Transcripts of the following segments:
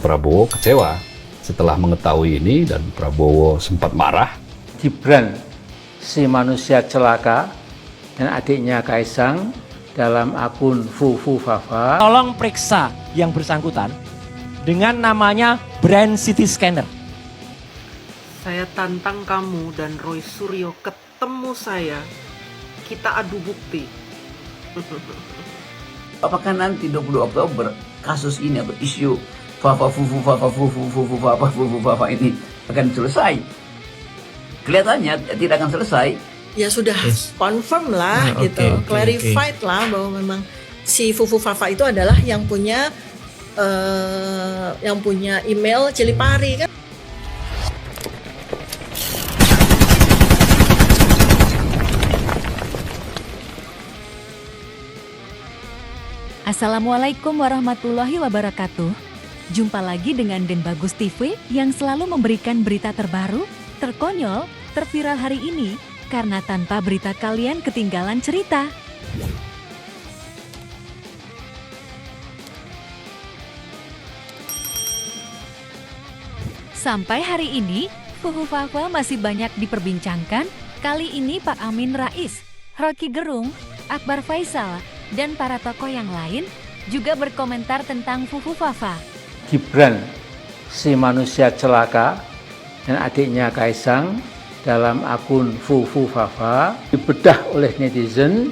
Prabowo kecewa setelah mengetahui ini dan Prabowo sempat marah. Gibran, si manusia celaka, dan adiknya Kaisang dalam akun Fufufafa. Tolong periksa yang bersangkutan dengan namanya Brand City Scanner. Saya tantang kamu dan Roy Suryo ketemu saya. Kita adu bukti. Apakah nanti 20 Oktober kasus ini atau isu Fafa ini akan selesai? Kelihatannya tidak akan selesai. Ya sudah confirm lah gitu, clarified lah bahwa memang si Fufu Fafa itu adalah yang punya email Cilipari kan. Assalamualaikum warahmatullahi wabarakatuh. Jumpa lagi dengan Den Bagus TV yang selalu memberikan berita terbaru, terkonyol, terviral hari ini, karena tanpa berita kalian ketinggalan cerita. Sampai hari ini, Fufufafa masih banyak diperbincangkan. Kali ini Pak Amin Rais, Rocky Gerung, Akbar Faisal, dan para tokoh yang lain juga berkomentar tentang Fufufafa. Gibran, si manusia celaka, dan adiknya Kaisang dalam akun Fufufafa dibedah oleh netizen,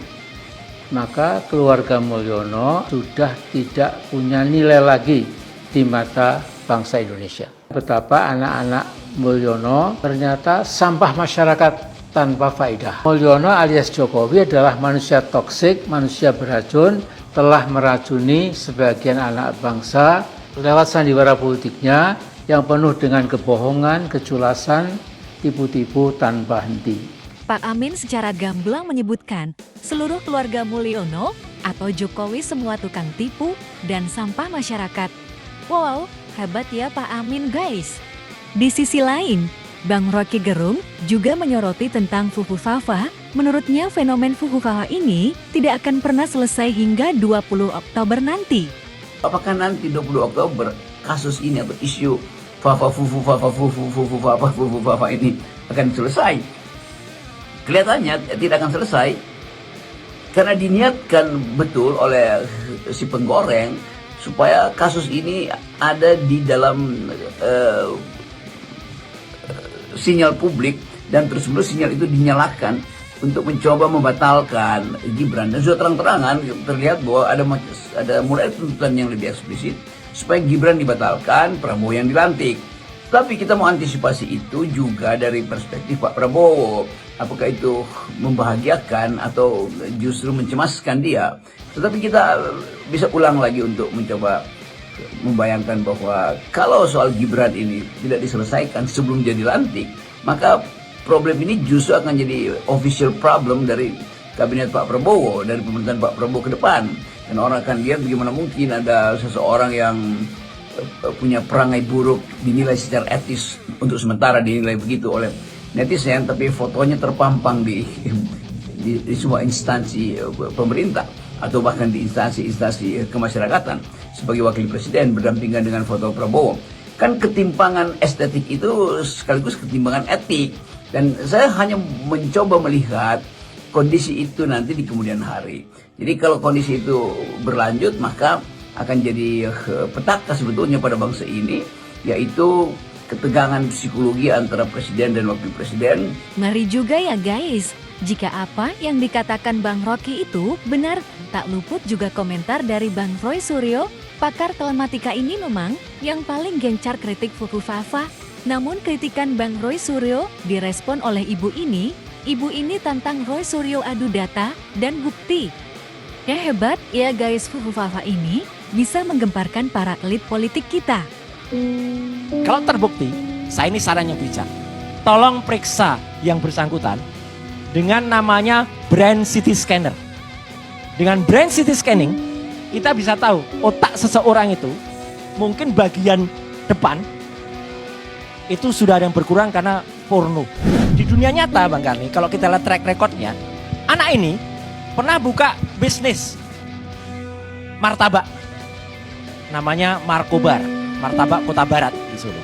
maka keluarga Mulyono sudah tidak punya nilai lagi di mata bangsa Indonesia. Betapa anak-anak Mulyono ternyata sampah masyarakat tanpa faedah. Mulyono alias Jokowi adalah manusia toksik, manusia beracun, telah meracuni sebagian anak bangsa lewat sandiwara politiknya yang penuh dengan kebohongan, keculasan, tipu-tipu tanpa henti. Pak Amin secara gamblang menyebutkan seluruh keluarga Mulyono atau Jokowi semua tukang tipu dan sampah masyarakat. Wow, hebat ya Pak Amin guys. Di sisi lain, Bang Rocky Gerung juga menyoroti tentang Fufufafa. Menurutnya fenomen Fufufafa ini tidak akan pernah selesai hingga 20 Oktober nanti. Apakah nanti 20 Oktober kasus ini atau isu Fafa ini akan selesai? Kelihatannya tidak akan selesai karena diniatkan betul oleh si penggoreng supaya kasus ini ada di dalam sinyal publik dan terus-menerus sinyal itu dinyalakan untuk mencoba membatalkan Gibran. Dan sudah terang-terangan terlihat bahwa ada mulai tuntutan yang lebih eksplisit supaya Gibran dibatalkan, Prabowo yang dilantik. Tapi kita mau antisipasi itu juga dari perspektif Pak Prabowo. Apakah itu membahagiakan atau justru mencemaskan dia? Tetapi kita bisa ulang lagi untuk mencoba membayangkan bahwa kalau soal Gibran ini tidak diselesaikan sebelum jadi lantik, maka problem ini justru akan jadi official problem dari kabinet Pak Prabowo, dari pemerintahan Pak Prabowo ke depan. Dan orang akan lihat bagaimana mungkin ada seseorang yang punya perangai buruk dinilai secara etis, untuk sementara dinilai begitu oleh netizen, tapi fotonya terpampang di semua instansi pemerintah atau bahkan di instansi kemasyarakatan sebagai wakil presiden berdampingan dengan foto Prabowo. Kan ketimpangan estetik itu sekaligus ketimpangan etik, dan saya hanya mencoba melihat kondisi itu nanti di kemudian hari. Jadi kalau kondisi itu berlanjut, maka akan jadi petaka sebetulnya pada bangsa ini, yaitu ketegangan psikologi antara presiden dan wakil presiden. Ngeri juga ya guys, jika apa yang dikatakan Bang Rocky itu benar. Tak luput juga komentar dari Bang Roy Suryo, pakar telematika ini memang yang paling gencar kritik Fufufafa. Namun kritikan Bang Roy Suryo direspon oleh ibu ini. Ibu ini tantang Roy Suryo adu data dan bukti. Ya hebat ya guys, Fufufafa ini bisa menggemparkan para elit politik kita. Kalau terbukti, saya ini sarannya bijak. Tolong periksa yang bersangkutan dengan namanya Brand City Scanner. Dengan Brand City Scanning, kita bisa tahu otak seseorang itu mungkin bagian depan itu sudah ada yang berkurang karena porno. Di dunia nyata Bang Karni, kalau kita lihat track recordnya, anak ini pernah buka bisnis martabak namanya Markobar. Martabak Kota Barat di Solo.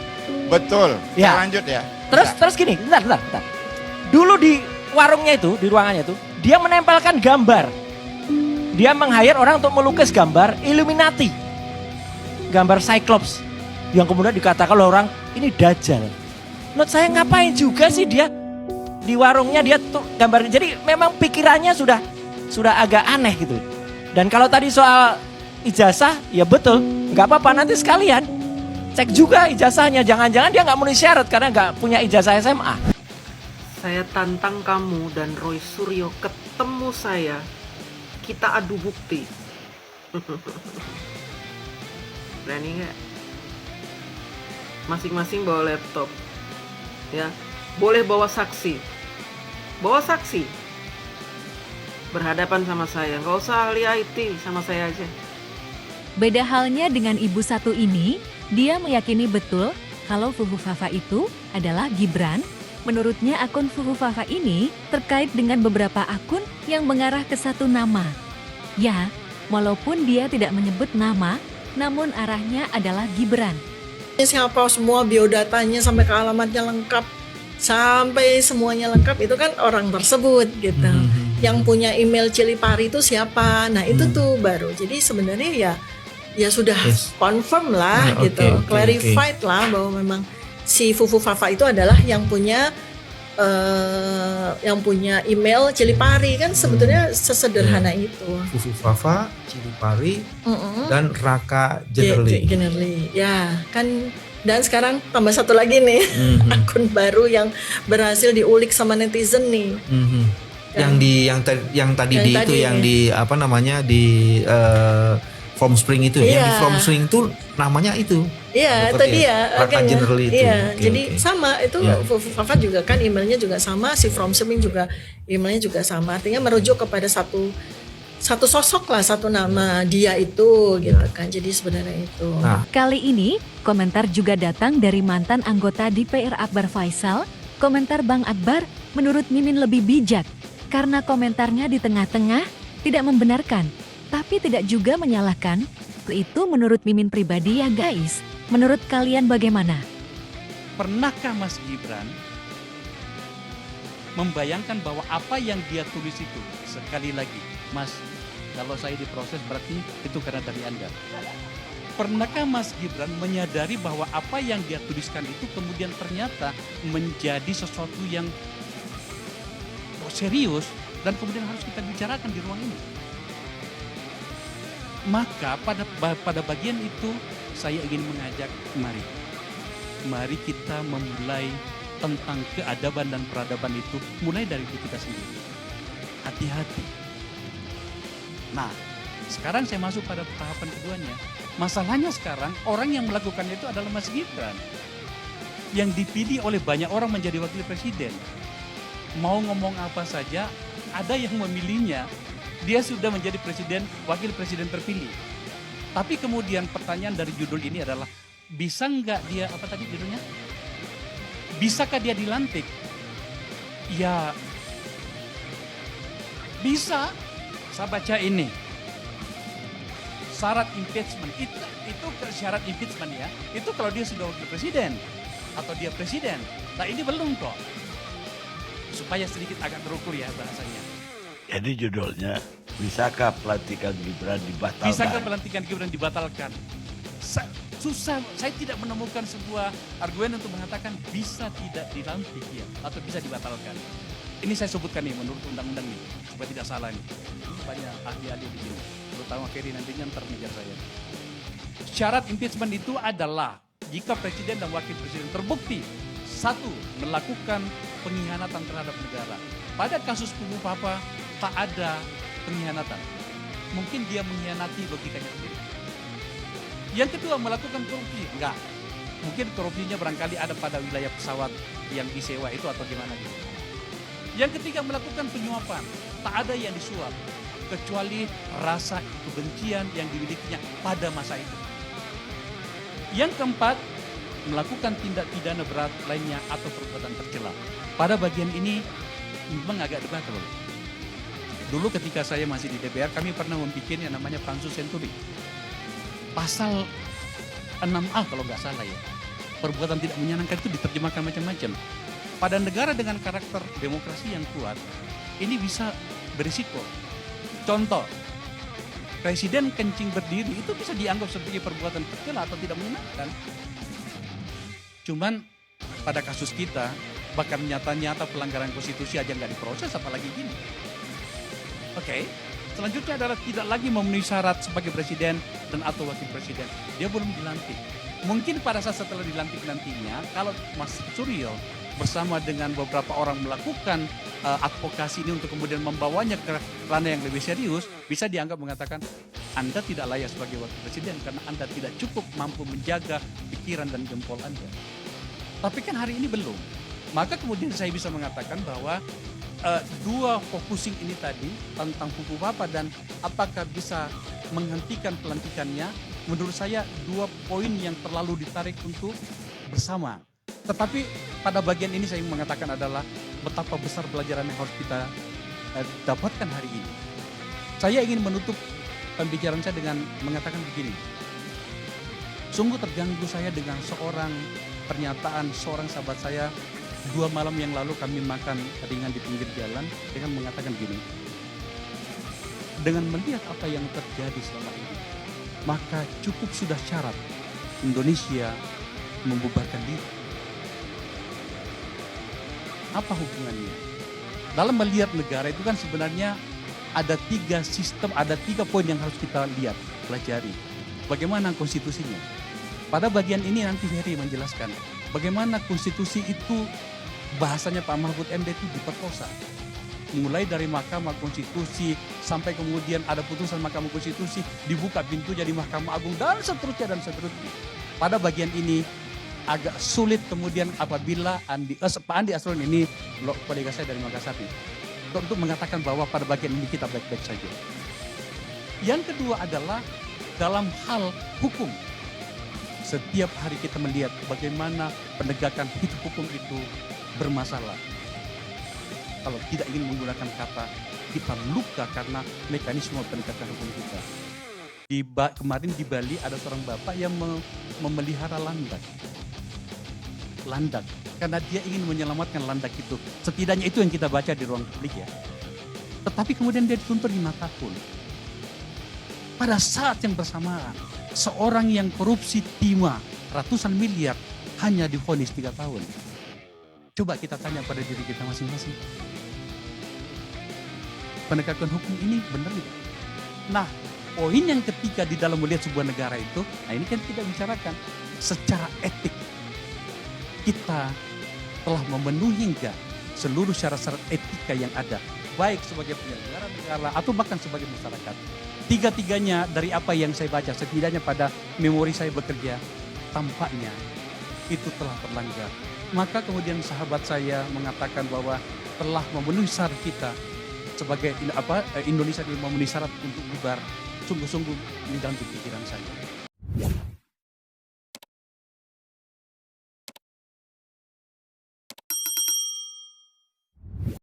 Betul. Ya. Kita lanjut ya. Terus gini, bentar. Dulu di warungnya itu, di ruangannya itu, dia menempelkan gambar. Dia meng-hire orang untuk melukis gambar Illuminati. Gambar Cyclops. Yang kemudian dikatakan oleh orang, ini Dajjal. Menurut saya ngapain juga sih dia di warungnya dia tuh gambar. Jadi memang pikirannya sudah agak aneh gitu. Dan kalau tadi soal ijazah, ya betul. Nggak apa-apa, nanti sekalian cek juga ijazahnya. Jangan-jangan dia nggak memenuhi syarat karena nggak punya ijazah SMA. Saya tantang kamu dan Roy Suryo ketemu saya. Kita adu bukti. Berani nggak? Masing-masing bawa laptop. Ya, boleh bawa saksi. Bawa saksi. Berhadapan sama saya. Nggak usah ahli IT, sama saya aja. Beda halnya dengan ibu satu ini, dia meyakini betul kalau Fufu Fafa itu adalah Gibran. Menurutnya akun Fufu Fafa ini terkait dengan beberapa akun yang mengarah ke satu nama. Ya, walaupun dia tidak menyebut nama, namun arahnya adalah Gibran. Siapa semua biodatanya sampai ke alamatnya lengkap, sampai semuanya lengkap itu kan orang tersebut gitu. Yang punya email Cilipari itu siapa? Nah itu tuh baru. Jadi sebenarnya ya sudah confirm lah gitu, clarified lah bahwa memang si Fufu Fafa itu adalah yang punya email Cilipari kan sebetulnya sesederhana itu. Fufu Fafa, Cilipari, dan Raka Generally. Ya kan, dan sekarang tambah satu lagi nih akun baru yang berhasil diulik sama netizen nih. Yang tadi di apa namanya di From Spring itu, yang di From Spring itu namanya itu. Iya, itu dia. Raka Generally itu. Iya, jadi sama itu Fufu Fafa juga kan emailnya juga sama, si From Spring juga emailnya juga sama. Artinya merujuk kepada satu sosok lah, satu nama dia itu gitu kan. Jadi sebenarnya itu. Kali ini komentar juga datang dari mantan anggota DPR Akbar Faisal. Komentar Bang Akbar menurut Mimin lebih bijak karena komentarnya di tengah-tengah tidak membenarkan, tapi tidak juga menyalahkan. Itu menurut Mimin pribadi ya guys. Menurut kalian bagaimana? Pernahkah Mas Gibran membayangkan bahwa apa yang dia tulis itu, sekali lagi, Mas, kalau saya diproses berarti itu karena dari Anda. Pernahkah Mas Gibran menyadari bahwa apa yang dia tuliskan itu kemudian ternyata menjadi sesuatu yang serius dan kemudian harus kita bicarakan di ruang ini? Maka pada bagian itu saya ingin mengajak, mari kita memulai tentang keadaban dan peradaban itu mulai dari diri kita sendiri. Hati-hati. Nah, sekarang saya masuk pada tahapan keduanya. Masalahnya sekarang orang yang melakukannya itu adalah Mas Gibran, yang dipilih oleh banyak orang menjadi wakil presiden. Mau ngomong apa saja, ada yang memilihnya. Dia sudah menjadi wakil presiden terpilih. Tapi kemudian pertanyaan dari judul ini adalah, bisa nggak dia, apa tadi judulnya? Bisakah dia dilantik? Ya, bisa. Saya baca ini. Syarat impeachment, itu syarat impeachment ya. Itu kalau dia sudah wakil presiden atau dia presiden. Nah ini belum kok. Supaya sedikit agak terukur ya bahasanya. Jadi judulnya, bisakah pelantikan Gibran dibatalkan? Bisakah pelantikan Gibran dibatalkan? Susah, saya tidak menemukan sebuah argumen untuk mengatakan bisa tidak dilantik ya, atau bisa dibatalkan. Ini saya sebutkan nih menurut undang-undang nih, supaya tidak salah nih. Ini banyak ahli-ahli di sini, terutama Ferry nantinya ntar ngejar saya. Syarat impeachment itu adalah jika presiden dan wakil presiden terbukti, satu, melakukan pengkhianatan terhadap negara. Pada kasus Fufu Fafa tak ada pengkhianatan. Mungkin dia mengkhianati logikanya sendiri. Yang kedua, melakukan korupsi. Enggak. Mungkin korupsinya barangkali ada pada wilayah pesawat yang disewa itu atau gimana gitu. Yang ketiga, melakukan penyuapan. Tak ada yang disuap. Kecuali rasa kebencian yang dimilikinya pada masa itu. Yang keempat, melakukan tindak pidana berat lainnya atau perbuatan tercela. Pada bagian ini memang agak debatable. Dulu ketika saya masih di DPR, kami pernah membuat yang namanya Pansus Senturi. Pasal 6A kalau nggak salah ya. Perbuatan tidak menyenangkan itu diterjemahkan macam-macam. Pada negara dengan karakter demokrasi yang kuat, ini bisa berisiko. Contoh, presiden kencing berdiri itu bisa dianggap sebagai perbuatan tercela atau tidak menyenangkan. Cuman pada kasus kita, bahkan nyata-nyata pelanggaran konstitusi aja nggak diproses, apalagi gini. Oke, selanjutnya adalah tidak lagi memenuhi syarat sebagai presiden dan atau wakil presiden. Dia belum dilantik. Mungkin pada saat setelah dilantik nantinya, kalau Mas Suryo bersama dengan beberapa orang melakukan advokasi ini untuk kemudian membawanya ke ranah yang lebih serius, bisa dianggap mengatakan Anda tidak layak sebagai wakil presiden karena Anda tidak cukup mampu menjaga pikiran dan jempol Anda. Tapi kan hari ini belum. Maka kemudian saya bisa mengatakan bahwa dua focusing ini tadi tentang Fufu Papa dan apakah bisa menghentikan pelantikannya, menurut saya dua poin yang terlalu ditarik untuk bersama. Tetapi pada bagian ini saya mengatakan adalah betapa besar pelajaran yang harus kita dapatkan hari ini. Saya ingin menutup pembicaraan saya dengan mengatakan begini. Sungguh terganggu saya dengan pernyataan seorang sahabat saya 2 malam yang lalu kami makan ringan di pinggir jalan dengan mengatakan gini. Dengan melihat apa yang terjadi selama ini, maka cukup sudah syarat Indonesia membubarkan diri. Apa hubungannya? Dalam melihat negara itu kan sebenarnya ada 3 sistem, ada 3 poin yang harus kita lihat, pelajari. Bagaimana konstitusinya? Pada bagian ini nanti Ferry menjelaskan bagaimana konstitusi itu bahasanya Pak Mahfud MD itu diperkosa. Mulai dari Mahkamah Konstitusi sampai kemudian ada putusan Mahkamah Konstitusi, dibuka pintunya di Mahkamah Agung dan seterusnya dan seterusnya. Pada bagian ini agak sulit kemudian apabila Pak Andi Asrun ini kolega saya dari Makassar untuk mengatakan bahwa pada bagian ini kita baik-baik saja. Yang kedua adalah dalam hal hukum. Setiap hari kita melihat bagaimana penegakan hukum itu bermasalah. Kalau tidak ingin menggunakan kata, kita luka karena mekanisme penegakan hukum kita. Kemarin di Bali ada seorang bapak yang memelihara landak. Karena dia ingin menyelamatkan landak itu. Setidaknya itu yang kita baca di ruang publik ya. Tetapi kemudian dia dituntut 5 tahun. Pada saat yang bersamaan, seorang yang korupsi timah ratusan miliar hanya divonis 3 tahun. Coba kita tanya pada diri kita masing-masing. Penegakan hukum ini benar tidak? Nah, poin yang ketiga di dalam melihat sebuah negara itu, nah ini kan kita bicarakan secara etik. Kita telah memenuhi enggak seluruh syarat-syarat etika yang ada, baik sebagai penyelenggara negara atau bahkan sebagai masyarakat. Tiga-tiganya dari apa yang saya baca, setidaknya pada memori saya bekerja, tampaknya itu telah terlanggar. Maka kemudian sahabat saya mengatakan bahwa telah memenuhi syarat kita sebagai Indonesia memenuhi syarat untuk bubar. Sungguh-sungguh ini dalam pikiran saya.